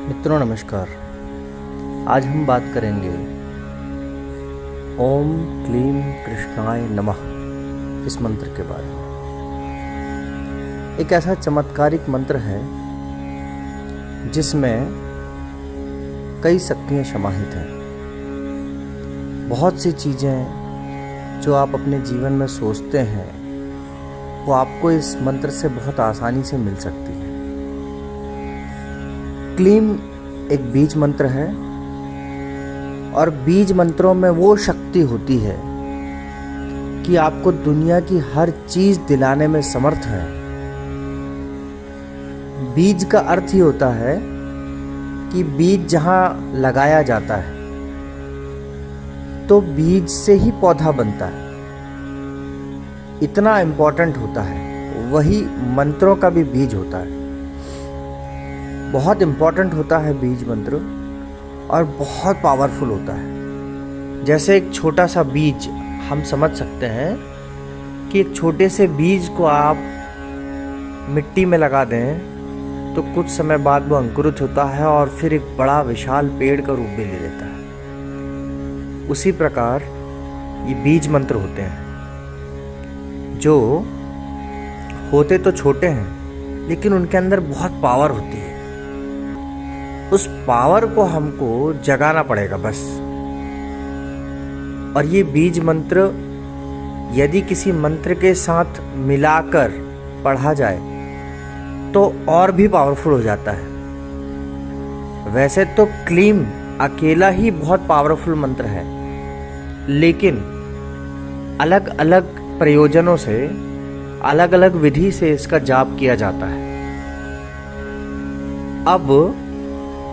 मित्रों नमस्कार। आज हम बात करेंगे ओम क्लीम कृष्णाय नमः इस मंत्र के बारे में। एक ऐसा चमत्कारिक मंत्र है जिसमें कई शक्तियाँ समाहित हैं। बहुत सी चीज़ें जो आप अपने जीवन में सोचते हैं वो आपको इस मंत्र से बहुत आसानी से मिल सकती है। क्लीम एक बीज मंत्र है और बीज मंत्रों में वो शक्ति होती है कि आपको दुनिया की हर चीज दिलाने में समर्थ है। बीज का अर्थ ही होता है कि बीज जहां लगाया जाता है तो बीज से ही पौधा बनता है। इतना इम्पोर्टेंट होता है। वही मंत्रों का भी बीज होता है। बहुत इम्पोर्टेंट होता है बीज मंत्र और बहुत पावरफुल होता है। जैसे एक छोटा सा बीज हम समझ सकते हैं कि एक छोटे से बीज को आप मिट्टी में लगा दें तो कुछ समय बाद वो अंकुरित होता है और फिर एक बड़ा विशाल पेड़ का रूप भी ले लेता है। उसी प्रकार ये बीज मंत्र होते हैं जो होते तो छोटे हैं लेकिन उनके अंदर बहुत पावर होती है। उस पावर को हमको जगाना पड़ेगा बस। और ये बीज मंत्र यदि किसी मंत्र के साथ मिलाकर पढ़ा जाए तो और भी पावरफुल हो जाता है। वैसे तो क्लीम अकेला ही बहुत पावरफुल मंत्र है, लेकिन अलग अलग प्रयोजनों से अलग अलग विधि से इसका जाप किया जाता है। अब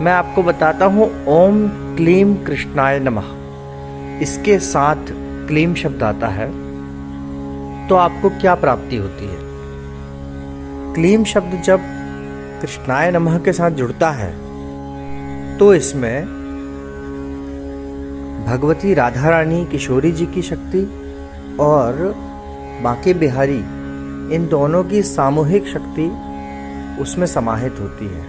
मैं आपको बताता हूँ ओम क्लीम कृष्णाय नमः। इसके साथ क्लीम शब्द आता है तो आपको क्या प्राप्ति होती है। क्लीम शब्द जब कृष्णाय नमः के साथ जुड़ता है तो इसमें भगवती राधा रानी किशोरी जी की शक्ति और बांके बिहारी इन दोनों की सामूहिक शक्ति उसमें समाहित होती है।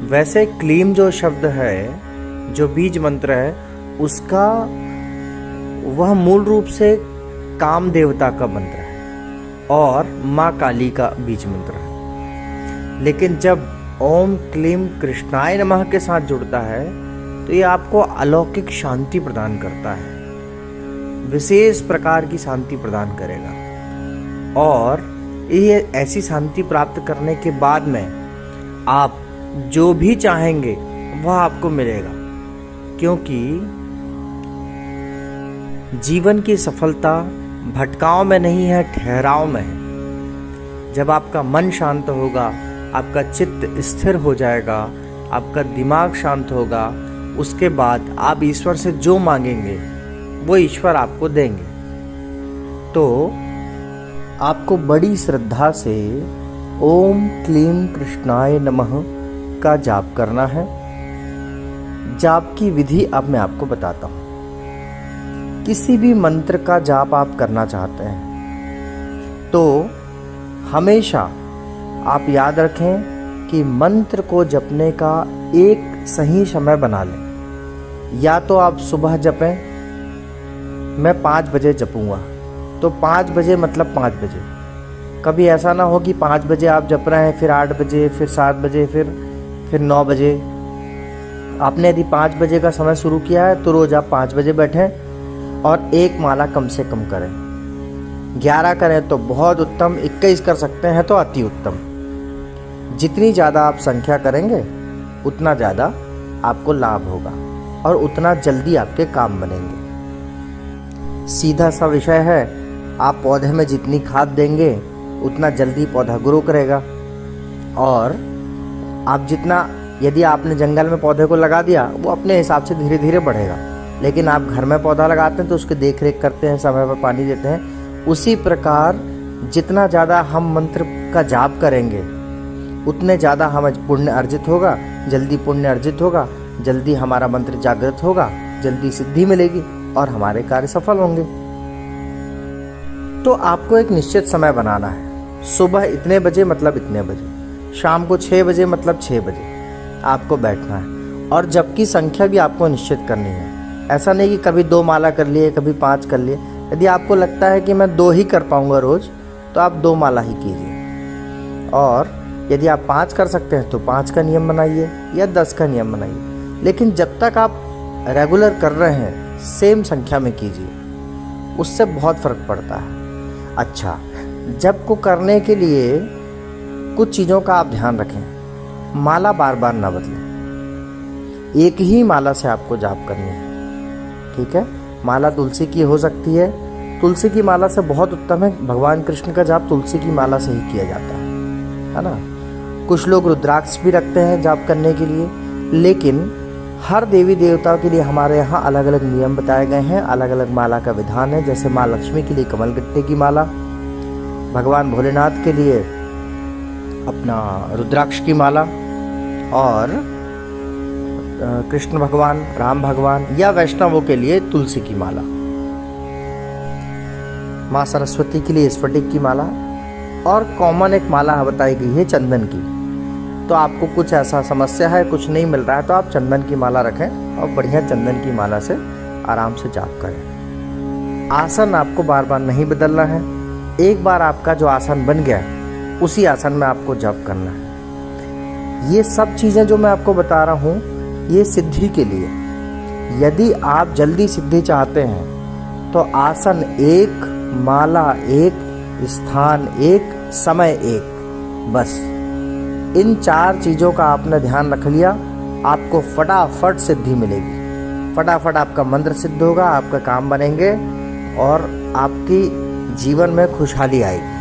वैसे क्लीम जो शब्द है, जो बीज मंत्र है, उसका वह मूल रूप से काम देवता का मंत्र है और माँ काली का बीज मंत्र है। लेकिन जब ओम क्लीम कृष्णाय नमः के साथ जुड़ता है तो ये आपको अलौकिक शांति प्रदान करता है। विशेष प्रकार की शांति प्रदान करेगा और ये ऐसी शांति प्राप्त करने के बाद में आप जो भी चाहेंगे वह आपको मिलेगा, क्योंकि जीवन की सफलता भटकाव में नहीं है, ठहराव में है। जब आपका मन शांत होगा, आपका चित्त स्थिर हो जाएगा, आपका दिमाग शांत होगा, उसके बाद आप ईश्वर से जो मांगेंगे वो ईश्वर आपको देंगे। तो आपको बड़ी श्रद्धा से ओम क्लीम कृष्णाय नमः का जाप करना है। जाप की विधि अब मैं आपको बताता हूं। किसी भी मंत्र का जाप आप करना चाहते हैं तो हमेशा आप याद रखें कि मंत्र को जपने का एक सही समय बना लें। या तो आप सुबह जपें, मैं 5 बजे जपूंगा तो 5 बजे मतलब 5 बजे। कभी ऐसा ना हो कि 5 बजे आप जप रहे हैं, फिर 8 बजे, फिर 7 बजे, फिर 9 बजे। आपने यदि 5 बजे का समय शुरू किया है तो रोज आप 5 बजे बैठें और एक माला कम से कम करें। 11 करें तो बहुत उत्तम, 21 कर सकते हैं तो अति उत्तम। जितनी ज़्यादा आप संख्या करेंगे उतना ज़्यादा आपको लाभ होगा और उतना जल्दी आपके काम बनेंगे। सीधा सा विषय है, आप पौधे में जितनी खाद देंगे उतना जल्दी पौधा ग्रो करेगा। और आप जितना, यदि आपने जंगल में पौधे को लगा दिया वो अपने हिसाब से धीरे धीरे बढ़ेगा, लेकिन आप घर में पौधा लगाते हैं तो उसकी देख रेख करते हैं, समय पर पानी देते हैं। उसी प्रकार जितना ज़्यादा हम मंत्र का जाप करेंगे उतने ज़्यादा हमें पुण्य अर्जित होगा, जल्दी पुण्य अर्जित होगा, जल्दी हमारा मंत्र जागृत होगा, जल्दी सिद्धि मिलेगी और हमारे कार्य सफल होंगे। तो आपको एक निश्चित समय बनाना है। सुबह इतने बजे मतलब इतने बजे, शाम को 6 बजे मतलब 6 बजे। आपको बैठना है, और जबकि संख्या भी आपको निश्चित करनी है। ऐसा नहीं कि कभी 2 माला कर लिए, कभी 5 कर लिए। यदि आपको लगता है कि मैं 2 ही कर पाऊँगा रोज़, तो आप 2 माला ही कीजिए, और यदि आप 5 कर सकते हैं तो 5 का नियम बनाइए या 10 का नियम बनाइए। लेकिन जब तक आप रेगुलर कर रहे हैं, सेम संख्या में कीजिए, उससे बहुत फ़र्क पड़ता है। अच्छा, जप को करने के लिए कुछ चीज़ों का आप ध्यान रखें। माला बार बार ना बदलें, एक ही माला से आपको जाप करनी है, ठीक है। माला तुलसी की हो सकती है, तुलसी की माला से बहुत उत्तम है। भगवान कृष्ण का जाप तुलसी की माला से ही किया जाता है ना। कुछ लोग रुद्राक्ष भी रखते हैं जाप करने के लिए, लेकिन हर देवी देवताओं के लिए हमारे यहाँ अलग अलग नियम बताए गए हैं, अलग अलग माला का विधान है। जैसे माँ लक्ष्मी के लिए कमलगट्टे की माला, भगवान भोलेनाथ के लिए अपना रुद्राक्ष की माला, और कृष्ण भगवान, राम भगवान या वैष्णवों के लिए तुलसी की माला, माँ सरस्वती के लिए स्फटिक की माला, और कॉमन एक माला बताई गई है चंदन की। तो आपको कुछ ऐसा समस्या है, कुछ नहीं मिल रहा है, तो आप चंदन की माला रखें और बढ़िया चंदन की माला से आराम से जाप करें। आसन आपको बार बार नहीं बदलना है। एक बार आपका जो आसन बन गया, उसी आसन में आपको जाप करना है। ये सब चीज़ें जो मैं आपको बता रहा हूँ, ये सिद्धि के लिए। यदि आप जल्दी सिद्धि चाहते हैं तो आसन एक, माला एक, स्थान एक, समय एक, बस इन 4 चीज़ों का आपने ध्यान रख लिया, आपको फटाफट सिद्धि मिलेगी। फटाफट आपका मंत्र सिद्ध होगा, आपका काम बनेंगे और आपकी जीवन में खुशहाली आएगी।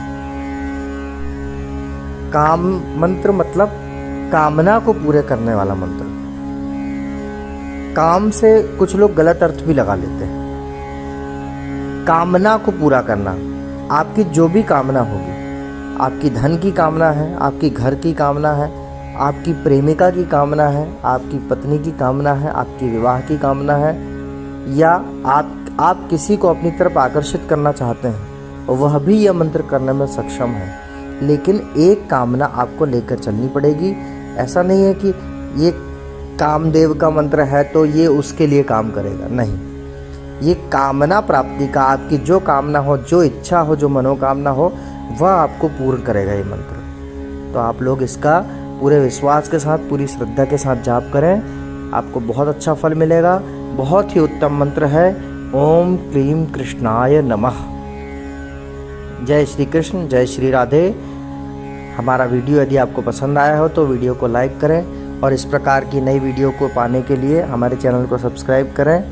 काम मंत्र मतलब कामना को पूरे करने वाला मंत्र। काम से कुछ लोग गलत अर्थ भी लगा लेते हैं। कामना को पूरा करना, आपकी जो भी कामना होगी, आपकी धन की कामना है, आपकी घर की कामना है, आपकी प्रेमिका की कामना है, आपकी पत्नी की कामना है, आपकी विवाह की कामना है, या आप किसी को अपनी तरफ आकर्षित करना चाहते हैं, वह भी यह मंत्र करने में सक्षम है। लेकिन एक कामना आपको लेकर चलनी पड़ेगी। ऐसा नहीं है कि ये कामदेव का मंत्र है तो ये उसके लिए काम करेगा, नहीं। ये कामना प्राप्ति का, आपकी जो कामना हो, जो इच्छा हो, जो मनोकामना हो, वह आपको पूर्ण करेगा ये मंत्र। तो आप लोग इसका पूरे विश्वास के साथ, पूरी श्रद्धा के साथ जाप करें, आपको बहुत अच्छा फल मिलेगा। बहुत ही उत्तम मंत्र है। ओम क्लीम कृष्णाय नमः। जय श्री कृष्ण, जय श्री राधे। हमारा वीडियो यदि आपको पसंद आया हो तो वीडियो को लाइक करें, और इस प्रकार की नई वीडियो को पाने के लिए हमारे चैनल को सब्सक्राइब करें।